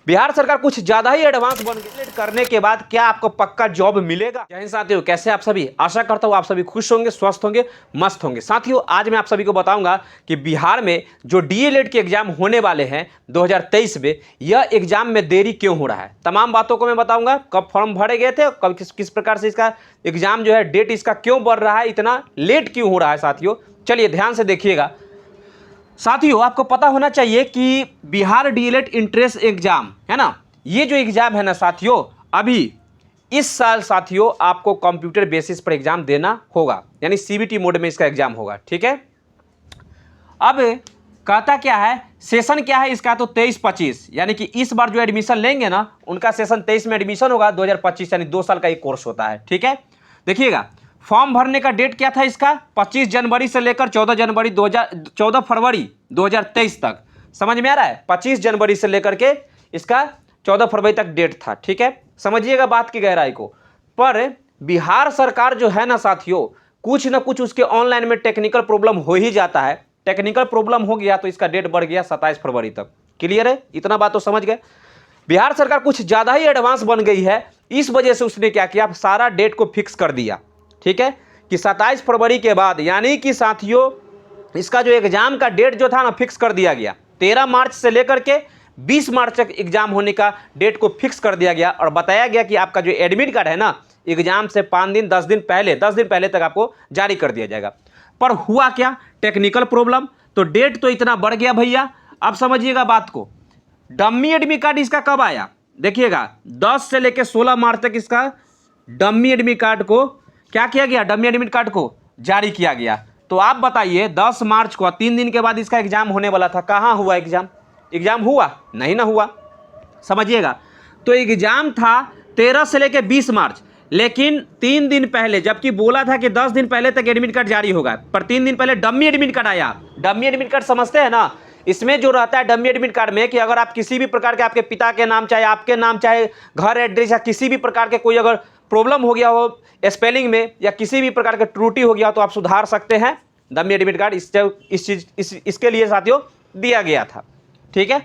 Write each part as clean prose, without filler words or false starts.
बिहार सरकार कुछ ज्यादा ही एडवांस बन गई करने के बाद क्या आपको पक्का जॉब मिलेगा। जय हिंद साथियों, कैसे आप सभी। आशा करता हूं आप सभी खुश होंगे, स्वस्थ होंगे, मस्त होंगे। साथियों आज मैं आप सभी को बताऊंगा कि बिहार में जो डीएलएड के एग्जाम होने वाले हैं 2023 में, यह एग्जाम में देरी क्यों हो रहा है, तमाम बातों को मैं बताऊंगा। कब फॉर्म भरे गए थे, कब किस प्रकार से इसका एग्जाम जो है डेट इसका क्यों बढ़ रहा है, इतना लेट क्यों हो रहा है। साथियों चलिए ध्यान से देखिएगा। साथियों आपको पता होना चाहिए कि बिहार डीएलएड इंट्रेंस एग्जाम है ना, ये जो एग्जाम है ना साथियों, अभी इस साल साथियों आपको कंप्यूटर बेसिस पर एग्जाम देना होगा, यानी सीबीटी मोड में इसका एग्जाम होगा। ठीक है, अब कहता क्या है, सेशन क्या है इसका, तो 23-25, यानी कि इस बार जो एडमिशन लेंगे ना उनका सेशन 23 में एडमिशन होगा, 2025 यानी 2 साल का एक कोर्स होता है। ठीक है, देखिएगा फॉर्म भरने का डेट क्या था इसका, 25 जनवरी से लेकर 14 फरवरी 2023 तक। समझ में आ रहा है, 25 जनवरी से लेकर के इसका 14 फरवरी तक डेट था। ठीक है, समझिएगा बात की गहराई को। पर बिहार सरकार जो है ना साथियों, कुछ ना कुछ उसके ऑनलाइन में टेक्निकल प्रॉब्लम हो ही जाता है। टेक्निकल प्रॉब्लम हो गया तो इसका डेट बढ़ गया 27 फरवरी तक। क्लियर है, इतना बात तो समझ गए। बिहार सरकार कुछ ज़्यादा ही एडवांस बन गई है, इस वजह से उसने क्या किया, सारा डेट को फिक्स कर दिया। ठीक है, कि 27 फरवरी के बाद, यानी कि साथियों इसका जो एग्जाम का डेट जो था ना फिक्स कर दिया गया। 13 मार्च से लेकर के 20 मार्च तक एग्जाम होने का डेट को फिक्स कर दिया गया और बताया गया कि आपका जो एडमिट कार्ड है ना, एग्जाम से 5 दिन 10 दिन पहले तक आपको जारी कर दिया जाएगा। पर हुआ क्या, टेक्निकल प्रॉब्लम, तो डेट तो इतना बढ़ गया भैया। अब समझिएगा बात को, डम्मी एडमिट कार्ड इसका कब आया, देखिएगा 10 से लेकर 16 मार्च तक इसका डम्मी एडमिट कार्ड को क्या किया गया, डमी एडमिट कार्ड को जारी किया गया। तो आप बताइए 10 मार्च को 3 दिन के बाद इसका एग्जाम होने वाला था, कहाँ हुआ एग्जाम, एग्जाम हुआ नहीं ना हुआ। समझिएगा, तो एग्जाम था 13 से लेकर 20 मार्च, लेकिन 3 दिन पहले, जबकि बोला था कि 10 दिन पहले तक एडमिट कार्ड जारी होगा, पर 3 दिन पहले डमी एडमिट कार्ड आया। डमी एडमिट कार्ड समझते हैं ना, इसमें जो रहता है डमी एडमिट कार्ड में कि अगर आप किसी भी प्रकार के, आपके पिता के नाम चाहे आपके नाम चाहे घर एड्रेस या किसी भी प्रकार के कोई अगर प्रॉब्लम हो गया हो स्पेलिंग में या किसी भी प्रकार का त्रुटि हो गया तो आप सुधार सकते हैं। डमी एडमिट कार्ड इसके लिए साथियों दिया गया था। ठीक है,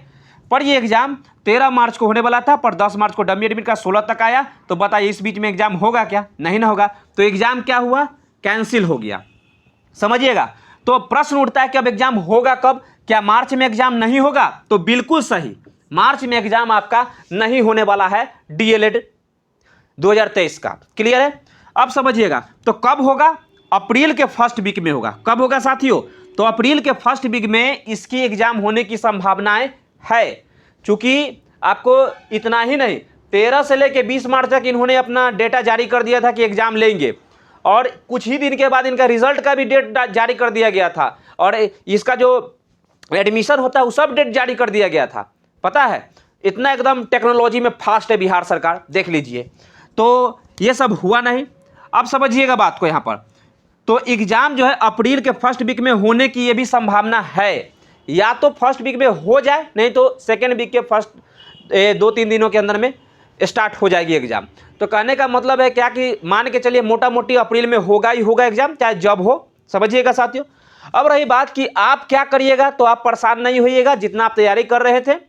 पर ये एग्जाम 13 मार्च को होने वाला था, पर 10 मार्च को डमी एडमिट कार्ड 16 तक आया। तो बताइए इस बीच में एग्जाम होगा क्या, नहीं ना होगा। तो एग्जाम क्या हुआ, कैंसिल हो गया। समझिएगा, तो प्रश्न उठता है कि अब एग्जाम होगा कब, क्या मार्च में एग्जाम नहीं होगा, तो बिल्कुल सही, मार्च में एग्जाम आपका नहीं होने वाला है डीएलएड 2023 का। क्लियर है, अब समझिएगा तो कब होगा, अप्रैल के फर्स्ट वीक में होगा। कब होगा साथियों, तो अप्रैल के फर्स्ट वीक में इसकी एग्जाम होने की संभावनाएं है। चूंकि आपको इतना ही नहीं, 13 से लेकर 20 मार्च तक इन्होंने अपना डेटा जारी कर दिया था कि एग्जाम लेंगे, और कुछ ही दिन के बाद इनका रिजल्ट का भी डेट जारी कर दिया गया था, और इसका जो एडमिशन होता है वो सब डेट जारी कर दिया गया था। पता है, इतना एकदम टेक्नोलॉजी में फास्ट है बिहार सरकार, देख लीजिए। तो ये सब हुआ नहीं। अब समझिएगा बात को यहाँ पर, तो एग्जाम जो है अप्रैल के फर्स्ट वीक में होने की ये भी संभावना है, या तो फर्स्ट वीक में हो जाए, नहीं तो सेकेंड वीक के फर्स्ट 2-3 दिनों के अंदर में स्टार्ट हो जाएगी एग्जाम। तो कहने का मतलब है क्या कि मान के चलिए मोटा मोटी अप्रैल में होगा ही होगा एग्जाम, चाहे जब हो। समझिएगा साथियों, अब रही बात कि आप क्या करिएगा, तो आप परेशान नहीं होइएगा। जितना आप तैयारी कर रहे थे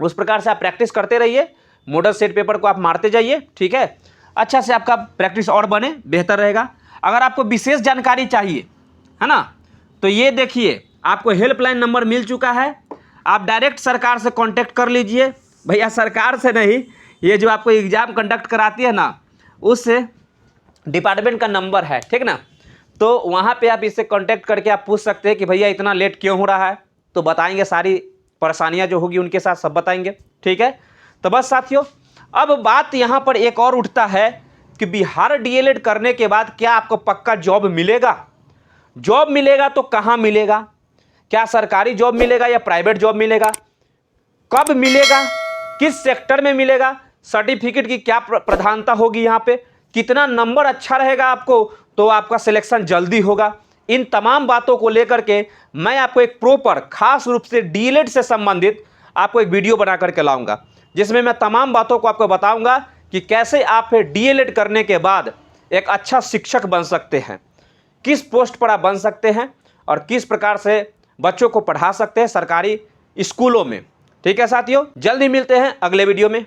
उस प्रकार से आप प्रैक्टिस करते रहिए, मॉडल सेट पेपर को आप मारते जाइए। ठीक है, अच्छा से आपका प्रैक्टिस और बने, बेहतर रहेगा। अगर आपको विशेष जानकारी चाहिए है ना, तो ये देखिए आपको हेल्पलाइन नंबर मिल चुका है, आप डायरेक्ट सरकार से कांटेक्ट कर लीजिए। भैया सरकार से नहीं, ये जो आपको एग्जाम कंडक्ट कराती है ना, उस डिपार्टमेंट का नंबर है, ठीक ना। तो वहाँ पे आप इससे कांटेक्ट करके आप पूछ सकते हैं कि भैया इतना लेट क्यों हो रहा है, तो बताएंगे, सारी परेशानियाँ जो होगी उनके साथ सब बताएंगे। ठीक है, तो बस साथियों अब बात यहाँ पर एक और उठता है कि बिहार डीएलएड करने के बाद क्या आपको पक्का जॉब मिलेगा। जॉब मिलेगा तो कहाँ मिलेगा, क्या सरकारी जॉब मिलेगा या प्राइवेट जॉब मिलेगा, कब मिलेगा, किस सेक्टर में मिलेगा, सर्टिफिकेट की क्या प्रधानता होगी, यहाँ पे कितना नंबर अच्छा रहेगा आपको तो आपका सिलेक्शन जल्दी होगा। इन तमाम बातों को लेकर के मैं आपको एक प्रॉपर खास रूप से डीएलएड से संबंधित आपको एक वीडियो बना करके लाऊंगा, जिसमें मैं तमाम बातों को आपको बताऊंगा कि कैसे आप डीएलएड करने के बाद एक अच्छा शिक्षक बन सकते हैं, किस पोस्ट पर आप बन सकते हैं और किस प्रकार से बच्चों को पढ़ा सकते हैं सरकारी स्कूलों में। ठीक है साथियों, जल्दी मिलते हैं अगले वीडियो में।